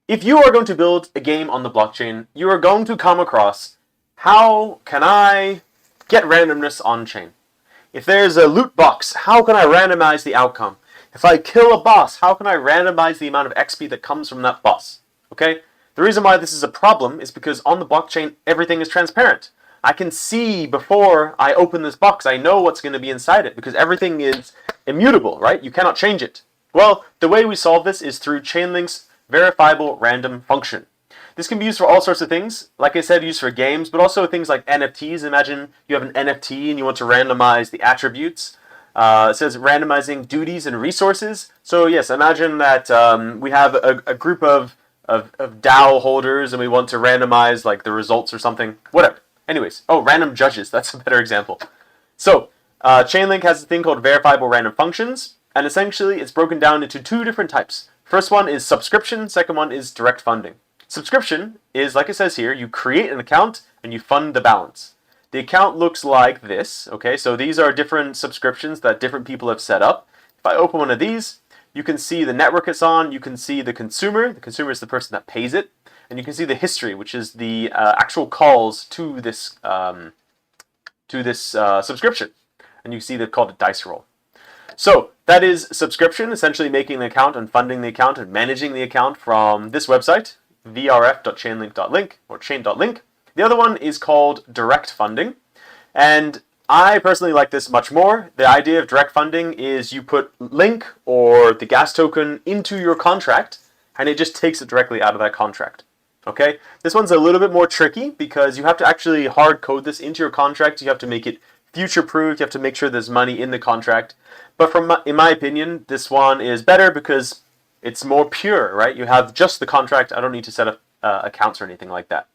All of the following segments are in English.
if you are going to build a game on the blockchain, you are going to come across, how can I get randomness on chain? If there's a loot box, how can I randomize the outcome? If I kill a boss, how can I randomize the amount of XP that comes from that boss? Okay? The reason why this is a problem is because on the blockchain, everything is transparent. I can see before I open this box, I know what's going to be inside it because everything is immutable, right? You cannot change it. Well, the way we solve this is through Chainlink's verifiable random function. This can be used for all sorts of things. Like I said, used for games, but also things like NFTs. Imagine you have an NFT and you want to randomize the attributes. It says randomizing duties and resources. So yes, imagine that we have a group of DAO holders and we want to randomize like the results or something. Whatever. Anyways, random judges. That's a better example. So Chainlink has a thing called verifiable random functions, and essentially it's broken down into two different types. First one is subscription. Second one is direct funding. Subscription is, like it says here, you create an account and you fund the balance. The account looks like this. Okay, so these are different subscriptions that different people have set up. If I open one of these, you can see the network it's on. You can see the consumer. The consumer is the person that pays it. And you can see the history, which is the actual calls to this subscription. And you see they've called it dice roll. So that is subscription, essentially making the account and funding the account and managing the account from this website, vrf.chainlink.link or chain.link. The other one is called direct funding. And I personally like this much more. The idea of direct funding is you put Link or the gas token into your contract and it just takes it directly out of that contract. Okay, this one's a little bit more tricky because you have to actually hard code this into your contract. You have to make it future proof. You have to make sure there's money in the contract. But in my opinion, this one is better because it's more pure, right? You have just the contract. I don't need to set up accounts or anything like that.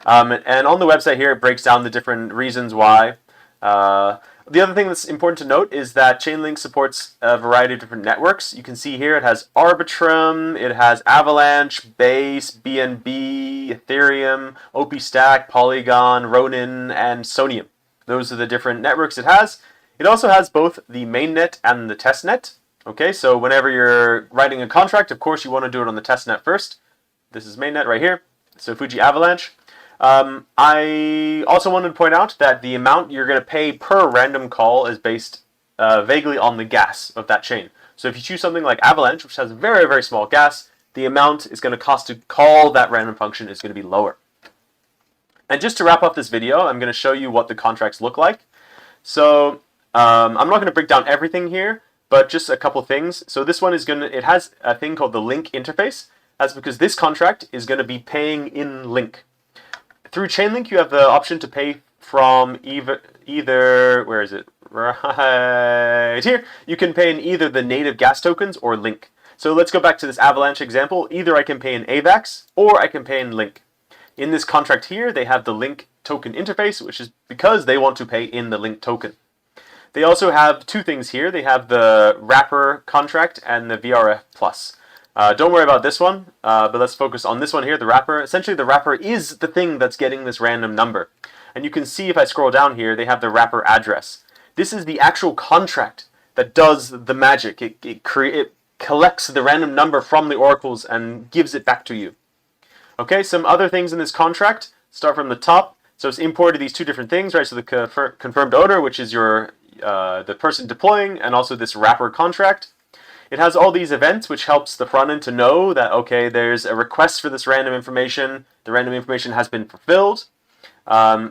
And on the website here, it breaks down the different reasons why. The other thing that's important to note is that Chainlink supports a variety of different networks. You can see here it has Arbitrum, it has Avalanche, Base, BNB, Ethereum, OP-Stack, Polygon, Ronin, and Sonium. Those are the different networks it has. It also has both the mainnet and the testnet. Okay, so whenever you're writing a contract, of course you want to do it on the testnet first. This is mainnet right here, so Fuji Avalanche. I also wanted to point out that the amount you're going to pay per random call is based vaguely on the gas of that chain. So if you choose something like Avalanche, which has very, very small gas, the amount is going to cost to call that random function is going to be lower. And just to wrap up this video, I'm going to show you what the contracts look like. So I'm not going to break down everything here, but just a couple things. So this one is it has a thing called the link interface. That's because this contract is going to be paying in link. Through Chainlink, you have the option to pay from either where is it? Right here. You can pay in either the native gas tokens or Link. So let's go back to this Avalanche example. Either I can pay in AVAX or I can pay in Link. In this contract here, they have the Link token interface, which is because they want to pay in the Link token. They also have two things here. They have the wrapper contract and the VRF plus. Don't worry about this one, but let's focus on this one here, the wrapper. Essentially, the wrapper is the thing that's getting this random number. And you can see if I scroll down here, they have the wrapper address. This is the actual contract that does the magic. It collects the random number from the oracles and gives it back to you. Okay, some other things in this contract. Start from the top. So it's imported these two different things, right? So the confirmed owner, which is the person deploying, and also this wrapper contract. It has all these events, which helps the front end to know that, okay, there's a request for this random information. The random information has been fulfilled.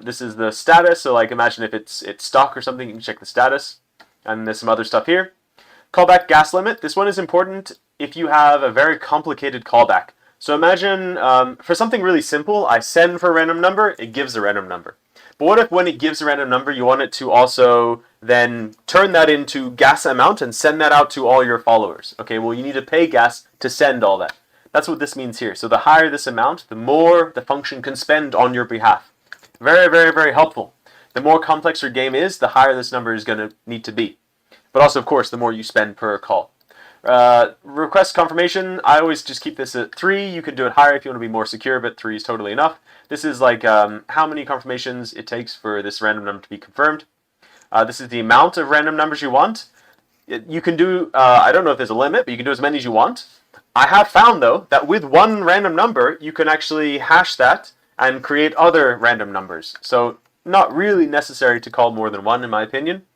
This is the status. So like imagine if it's stuck or something, you can check the status. And there's some other stuff here. Callback gas limit. This one is important if you have a very complicated callback. So imagine for something really simple, I send for a random number, it gives a random number. But what if when it gives a random number, you want it to also then turn that into gas amount and send that out to all your followers? Okay, well, you need to pay gas to send all that. That's what this means here. So the higher this amount, the more the function can spend on your behalf. Very, very, very helpful. The more complex your game is, the higher this number is going to need to be. But also, of course, the more you spend per call. Request confirmation, I always just keep this at 3. You can do it higher if you want to be more secure, but 3 is totally enough. This is like how many confirmations it takes for this random number to be confirmed. This is the amount of random numbers you want. You can do, I don't know if there's a limit, but you can do as many as you want. I have found, though, that with one random number, you can actually hash that and create other random numbers. So not really necessary to call more than one, in my opinion.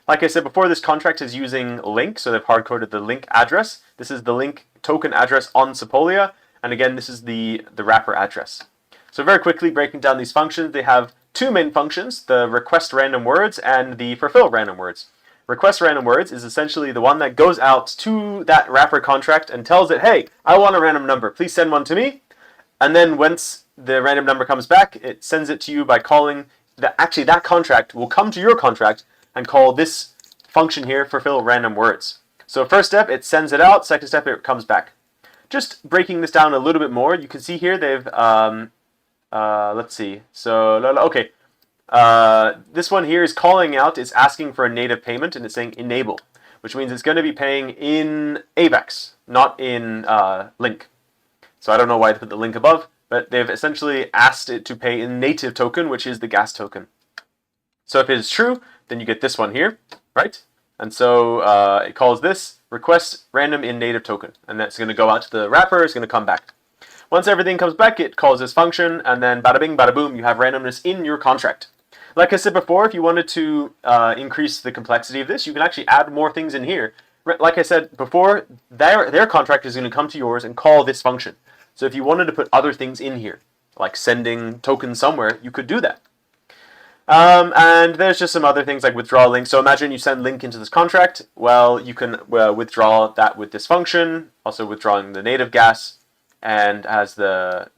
Like I said before, this contract is using link, so they've hard-coded the link address. This is the link token address on Sepolia, and again, this is the wrapper address. So very quickly breaking down these functions, they have two main functions, the request random words and the fulfill random words. Request random words is essentially the one that goes out to that wrapper contract and tells it, hey, I want a random number, please send one to me. And then once the random number comes back, it sends it to you by calling, actually that contract will come to your contract and call this function here, fulfill random words. So first step, it sends it out, second step, it comes back. Just breaking this down a little bit more, you can see here they've, let's see, so, okay. This one here is calling out, it's asking for a native payment, and it's saying enable, which means it's going to be paying in AVAX, not in Link. So I don't know why they put the link above, but they've essentially asked it to pay in native token, which is the gas token. So if it is true, then you get this one here, right? And so it calls this request random in native token, and that's going to go out to the wrapper, it's going to come back. Once everything comes back, it calls this function, and then bada bing, bada boom, you have randomness in your contract. Like I said before, if you wanted to increase the complexity of this, you can actually add more things in here. Like I said before, their contract is going to come to yours and call this function. So if you wanted to put other things in here, like sending tokens somewhere, you could do that. And there's just some other things like withdraw link. So imagine you send link into this contract. Well, you can withdraw that with this function, also withdrawing the native gas, and as the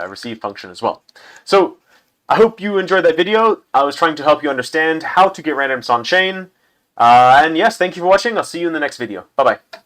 receive function as well. So I hope you enjoyed that video. I was trying to help you understand how to get randomness on chain. And yes, thank you for watching. I'll see you in the next video. Bye-bye.